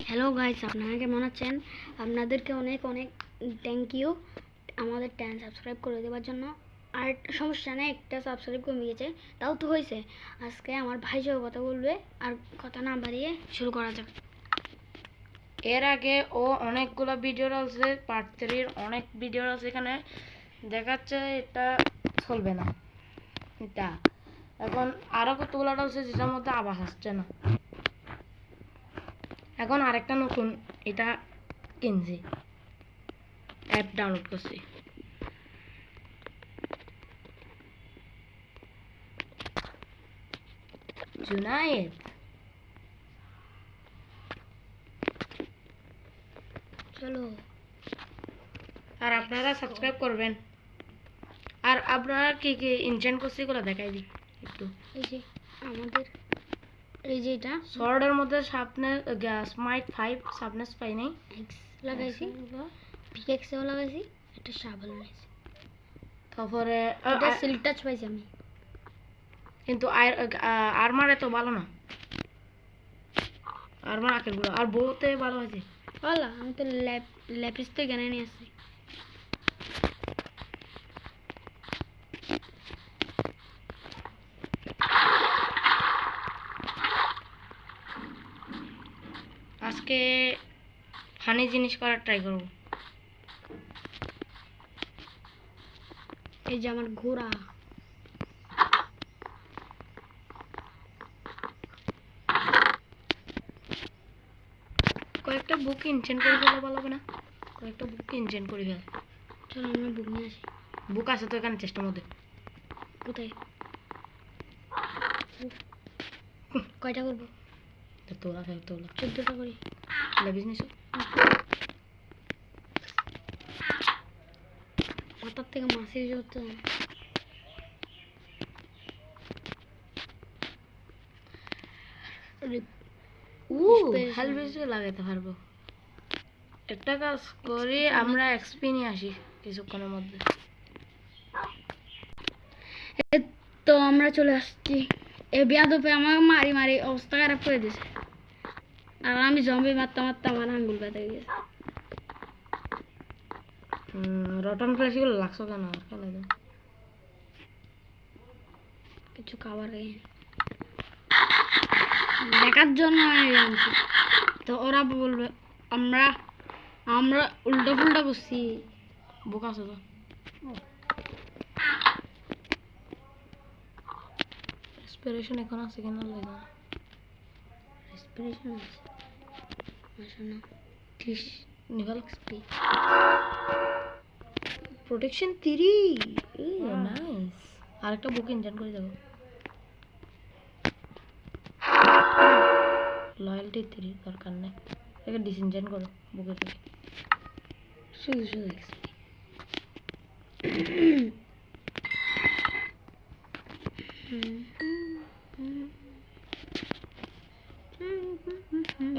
Hello guys, আপনারা কেমন আছেন? আপনাদেরকে অনেক অনেক থ্যাংক ইউ আমাদের 10 সাবস্ক্রাইব করে দেওয়ার জন্য। আর সমস্যা নেই, একটা সাবস্ক্রাইব কমে গেছে, তাও তো হয়েছে। আজকে আমার ভাই সহ কথা বলবে, আর কথা না বাড়িয়ে শুরু করা যাক। এর আগে ও অনেকগুলো ভিডিও আছে, পার্ট 3 অনেক ভিডিও আছে, এখানে দেখাচ্ছে এটা চলবে না। এটা এখন আরো কতগুলো আছে যেটার মধ্যে আওয়াজ আসছে না। এখন আরেকটা নতুন এটা কিনছি, অ্যাপ ডাউনলোড করছি। জুনায়েদ, চলো। আর আপনারা সাবস্ক্রাইব করবেন। আর আপনারা কি কি ইনচেন্ট করছি এগুলো দেখাই দিই একটু। এই যে আমাদের এই যে এটা শর্টের মধ্যে সাপনেস স্মাইট 5 সাপনেস পাই নাই, এক্স লাগাইছি, পিকেক্সেও লাগাইছি, একটা শাবল লাগাইছি, তারপরে এটা সিল্ক টাচ পাইছি আমি। কিন্তু আরমার এত ভালো না, আরমার আকেরগুলো আর বহুতে ভালো হয়েছে। বলা আমি তো ল্যাপিস তো এখানে নিয়ে আসছি। আজকে ফানি জিনিস করার ট্রাই করব। এই যে আমার ঘোড়া, কয়েকটা বুক ইনচেন্ট করে ফেলে ভালো হবে না? কয়েকটা বুক ইনচেন্ট করে ফেলে। চলো আমরা বুক নিয়ে আসি। বুক আছে তো এখানে চেষ্টার মধ্যে। কোথায়? কয়টা করবো? তোলা থাকে তোলা 14টা করি। বিজনেস মাথার থেকে মাছের যত হালবেসে লাগাইতে পারবো। একটা কাজ করি, আমরা এক্সপি নিয়ে আসি কিছুক্ষণের মধ্যে। তো আমরা চলে আসছি। এ বিয়াদপে আমাকে মারি মারি অবস্থা খারাপ করে দিয়েছে, আর আমি জম্বি মারতে মারতে আমার আঙ্গুল ব্যথা হয়ে গেছে। রটন ফ্ল্যাশগুলো লাগছো কেন? আর খেলে দাও কিছু খাবার দেখার জন্য আনছি। তো ওরা বলবে আমরা আমরা উল্টো ফুল্টা করছি। বুক আছে তো। রেসপিরেশন এখন আছে কিনা লাগে না। রেসপিরেশন আছে আসো না 30 নিভাল এক্সপি প্রোটেকশন 3 নাইস। আরেকটা বুক ইনজেন করে দেবো। লয়্যালটি 3 দরকার নেই, একে ডিসইনজেন করো বুকে থেকে। শুধু শুধু এক্সপি।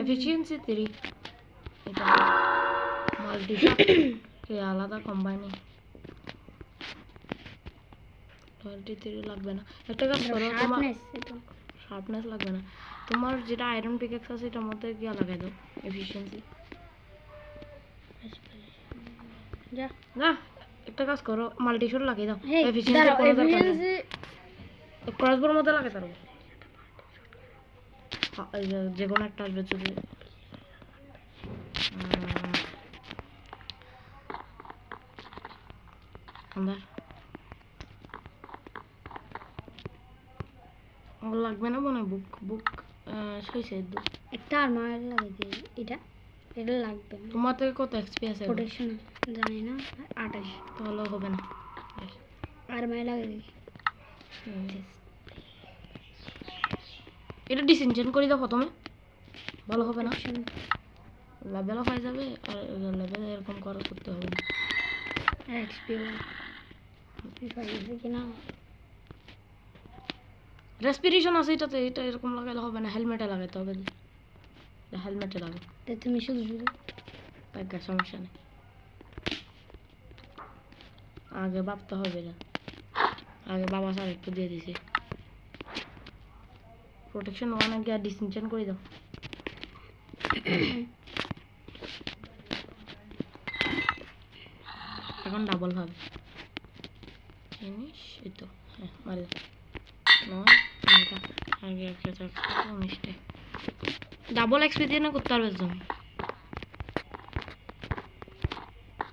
এফিসিয়েন্সি 3 এটা মাল্টি কে আলাদা কম্বাইনিং। লয়্যালটি 3 লাগবে না। একটা কাজ করো, তোমার শার্পনেস লাগবে না, তোমার যেটা আয়রন পিকেক্স আছে এটার মধ্যে গিয়ে লাগাই দাও এফিসিয়েন্সি। যা না একটা কাজ করো, মাল্টি শট লাগিয়ে দাও। এফিসিয়েন্সি ক্রসবোর মধ্যে লাগাই পারো, যে কোনো একটা আসবে যদি। লাগবে না মনে হয়। বুক বুক সইছে একটা আর্মার লাগিয়ে দিই। এটা লাগবে না। তোমার থেকে কত এক্সপি আছে? প্রোটেকশন জানি না, 28। তাহলে হবে না। আর্মার লাগিয়ে দিই। এটা ডিসইনজেন্ট করে দাও প্রথমে, ভালো হবে না? লেভেলও হয়ে যাবে, আর লেভেল এরকম করতে হবে না। রেসপিরেশন আছে এটাতে, এটা এরকম লাগালে হবে না, হেলমেটে লাগাতে হবে। হেলমেটে লাগাও। তুমি শুধু শুধু সমস্যা নেই, আগে ভাবতে হবে না। আগে বাবা স্যার একটু দিয়ে দিছি। প্রোটেকশন 1 গিয়ে ডিসইনজেন্ট করে দাও। এখন ডাবল হবে জিনিস এই তো হ্যাঁ মারি দাও 9 আগে একটা 19টা ডাবল এক্সপি দিয়ে না করতে পারবে তুমি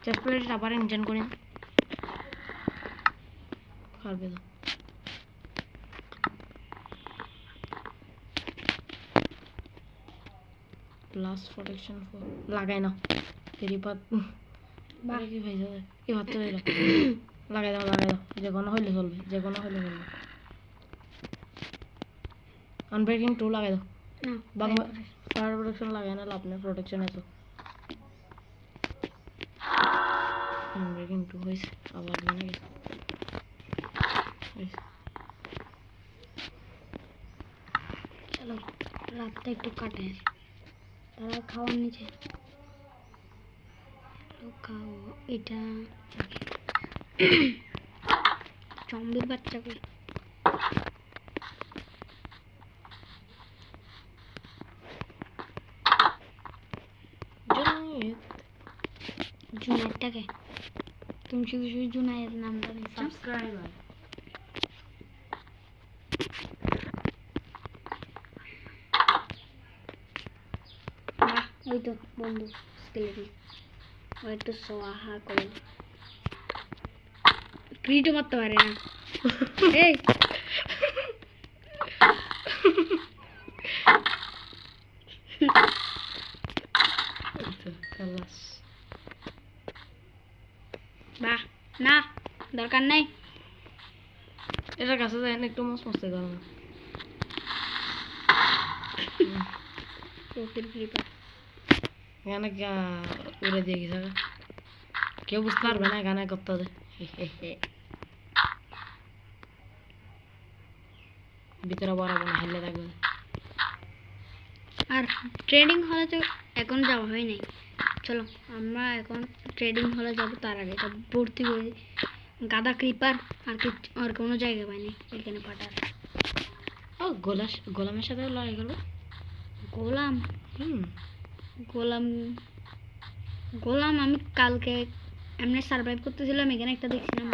চেস্ট প্লেট আবার ইনজেন করি পারবে তো প্লাস প্রোটেকশন লাগাই না তেরি পাত বাকি কি ভাই যাবে কি হচ্ছে রে লাগাই দাও যে কোনো হইলে চলবে আনব্রেকিং 2 লাগাই দাও না বাংলা ফায়ার প্রোটেকশন লাগাই না লাভ নেই প্রোটেকশন আছে আনব্রেকিং 2 হইছে আবার মানে গেছে চলো রাতটা একটু কাটে তারা খাওয়ার নিচে খাও এটা জম্বির বাচ্চা কই জুনায়েদটাকে তুমি শুধু জুনায়েদ নামটা নিচ্ছ সাবস্ক্রাইবার ওই তো বন্ধু স্কেলেটন ও একটু সোয়াহা করে ক্রিটও মারতে পারে না এই খালাস বাহ না দরকার নাই এটা কাছে যায় না একটু মস্তে করো না প্রকৃতির কৃপা এখানে উড়ে দিয়ে গেছে কেউ বুঝতে পারবে না এখানে করতে হবে ভিতরে বরাবর না হেলে থাকবে আর ট্রেডিং হলে তো এখন যাওয়া হয় নাই চলো আমরা এখন ট্রেডিং হলে যাব তার আগে এটা ভর্তি করে গাদা ক্রিপার আর কোনো জায়গা পাইনি এখানে পাটার ও গোলামের সাথে লড়াই করবে গোলাম গোলাম আমি কালকে এমনি সার্ভাইভ করতেছিলাম এখানে একটা দেখছিলাম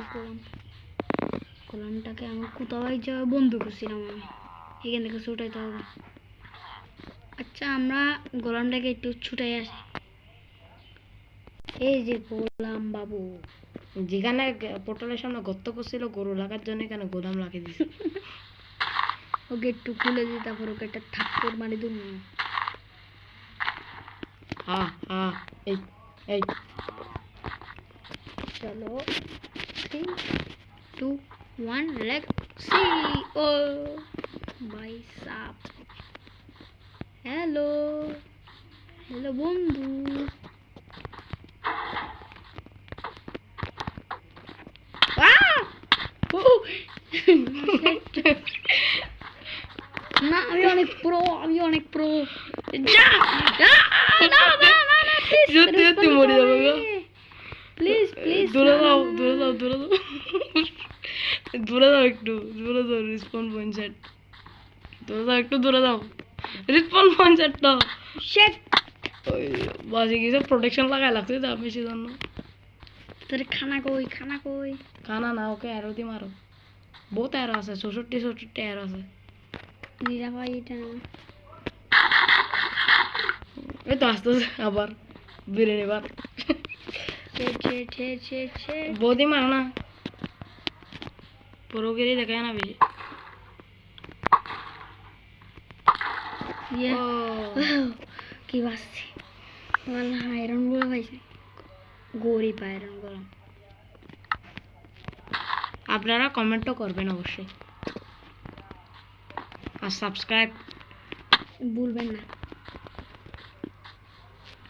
গোলামটাকে আমি কোথাও যাওয়া বন্ধ করছিলাম আমি এখান থেকে ছুটাইতে হবে আচ্ছা আমরা গোলামটাকে একটু ছুটাই আসি এই যে গোলাম বাবু যেখানে পোর্টালের সামনে গর্ত করছিল গরু লাগার জন্য এখানে গোলাম লাগিয়ে দিছে ওকে একটু খুলে দিই তারপর ওকে একটা থাপ্পড় মারি দিন এই এই চলো 3 2 1 লেটস সি ও ভাই সাপ হ্যালো বন্ধু না আমি অনেক প্রো যা না সত্যি মরে যাবে গো প্লিজ দূরে যাও একটু রিসপন পয়েন্ট সেট দূরে যাও রিসপন পয়েন্ট সেটটা শেট ওই বাজে গেছে প্রোটেকশন লাগাই লাগছে তো আমি সেজন্য তোর খানা কই খানা না ওকে অ্যারো দিয়ে মারো বহুত অ্যারো আছে 64 অ্যারো আছে দিদা ভাই এটা এই তো আসতে আবার বিরিয়ানি বার ছে বৌদি মারো না পুরোগিরি দেখা না বেশি কি বাসছে আয়রন গুলো পাইছে গরিব আয়রন গুলো আপনারা কমেন্টও করবেন অবশ্যই আর সাবস্ক্রাইব ভুলবেন না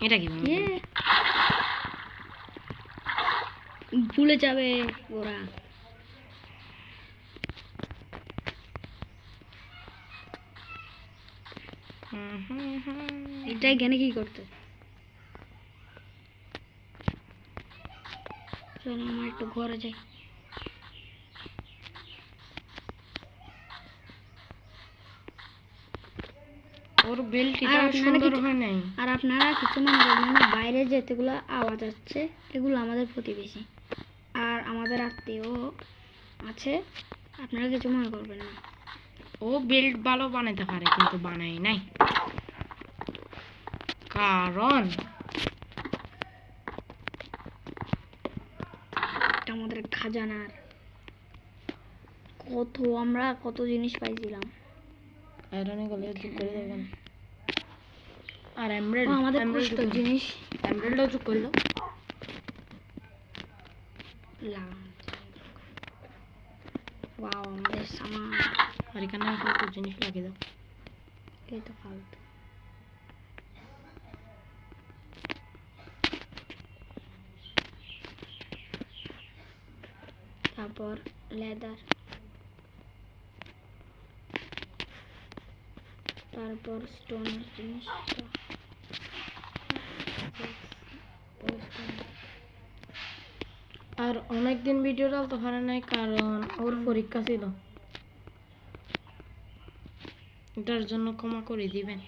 এটা কি ভুলে যাবে ওরা এটা এখানে কি করতে চলো আমরা একটু ঘরে যাই ওর বেল্টটা সুন্দর হয় নাই আর আপনারা কিছু মনে করবেন না বাইরে যেতেগুলো আওয়াজ আসছে এগুলো আমাদের প্রতিবেশী আমাদের আত্মীয় আছে, আপনারা কিছু মনে করবেন না। ও বিল্ড ভালো বানাতে পারে কিন্তু বানাই নাই, কারণ এটা আমাদের খাজানার আমরা কত জিনিস পাইছিলাম। আয়রনে গলে যোগ করে দেবেন। আর এমব্রয়েড আমাদের কষ্ট জিনিস এমব্রয়েডও যোগ করে দাও। ওয়াও, আমাদের সামান। আর এখানে কত জিনিস লাগিয়ে দাও। এই তো ফালতু। তারপর লেদার, তারপর স্টোনের জিনিস। আর অনেকদিন ভিডিও ডালতে পারে নাই কারণ ওর পরীক্ষা ছিল, এটার জন্য ক্ষমা করে দিবেন।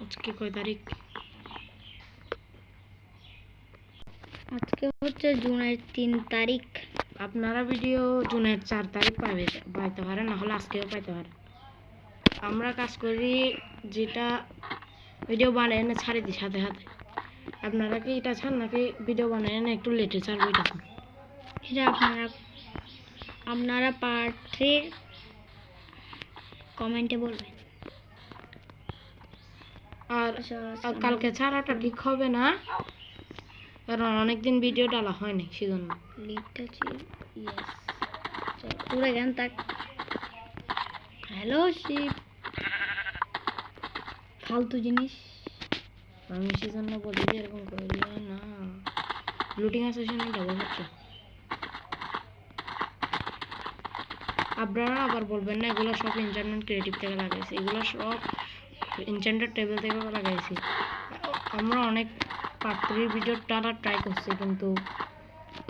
আজকে কয় তারিখ? আজকে হচ্ছে জুনের 3 তারিখ। আপনারা ভিডিও জুনের 4 তারিখ পাইতে পারেন, না হলে আজকেও পাইতে পারেন। আমরা কাজ করি যেটা ভিডিও বানিয়ে এনে ছাড়ি দিই সাথে সাথে। আপনারা কি এটা চান নাকি ভিডিও বানিয়ে এনে একটু লেটে ছাড়বো এটা চান? এটা আপনারা পার্ট 3 কমেন্টে বলবেন। আর কালকে ছাড়াটা ঠিক হবে না, কারণ অনেকদিন ভিডিও ডালা হয়নি সেজন্য। লিখটা ছিল ইয়েস, পুরো গান তাক। হ্যালো শিপ, ফালতু জিনিস। আমি সেজন্য বলি যে এরকম করিও না। লুটিং অ্যাসেশনে ডাবল হচ্ছে। আপনারা আবার বলবেন না এগুলো সব ইন্টারনেট ক্রিয়েটিভ থেকে লাগাইছি, এগুলো সব ইনচেন্টেড টেবিল থেকে লাগাইছি। আমরা অনেক পার্ট 3 ভিডিও টানা ট্রাই করছি, কিন্তু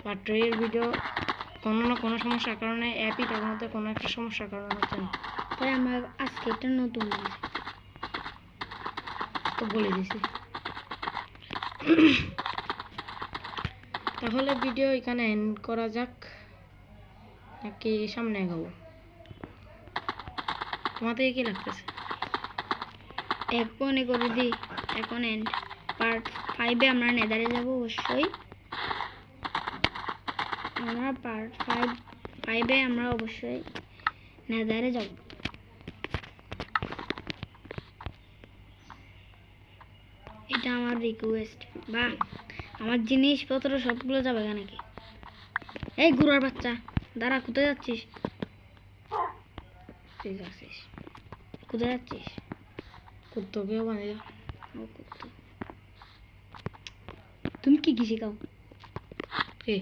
পার্ট 3 এর ভিডিও কোনো না কোনো সমস্যার কারণে অ্যাপটার মধ্যে কোনো একটা সমস্যার কারণে হচ্ছে না। তাই আমরা আজকে একটা নতুন তো বলে দিছি। তাহলে ভিডিও এখানে এন্ড করা যাক নাকি সামনে এগোবো? তোমাদের কি লাগতেছে? এখনই করে দিই, এখন এন্ড। পার্ট 5-এ আমরা নেদারে যাব অবশ্যই। আমরা পার্ট 5-এ আমরা অবশ্যই নেদারে যাব। এটা আমার রিকোয়েস্ট। বা আমার জিনিসপত্র সবগুলো যাবে নাকি? এই গুড়ার বাচ্চা, দাঁড়া, কোথায় যাচ্ছিস? তুই যাচ্ছিস কোথায় যাচ্ছিস? কুত্তকেও বানিয়ে দাও। ও কুত্তা। তুমি কি কি শেখাও? কি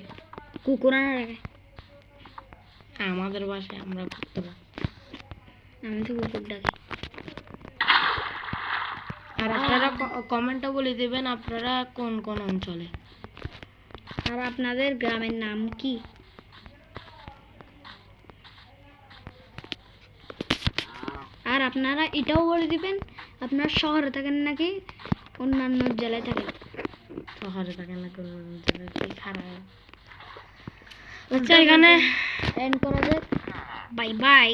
কুকুর আনার আগে? আমাদের বাসায় আমরা কুত্তা, আমি তো কুকুর ডাকি। আর আপনারা কমেন্টে বলে দেবেন আপনারা কোন কোন অঞ্চলে, আর আপনাদের গ্রামের নাম কি? আর আপনারা এটাও বলে দিবেন আপনারা শহরে থাকেন নাকি অন্যান্য জেলায় থাকেন। শহরে থাকেন না কোন জেলায়? কি খারাপ। আচ্ছা, এখানে এন্ড করা যাক। Bye bye.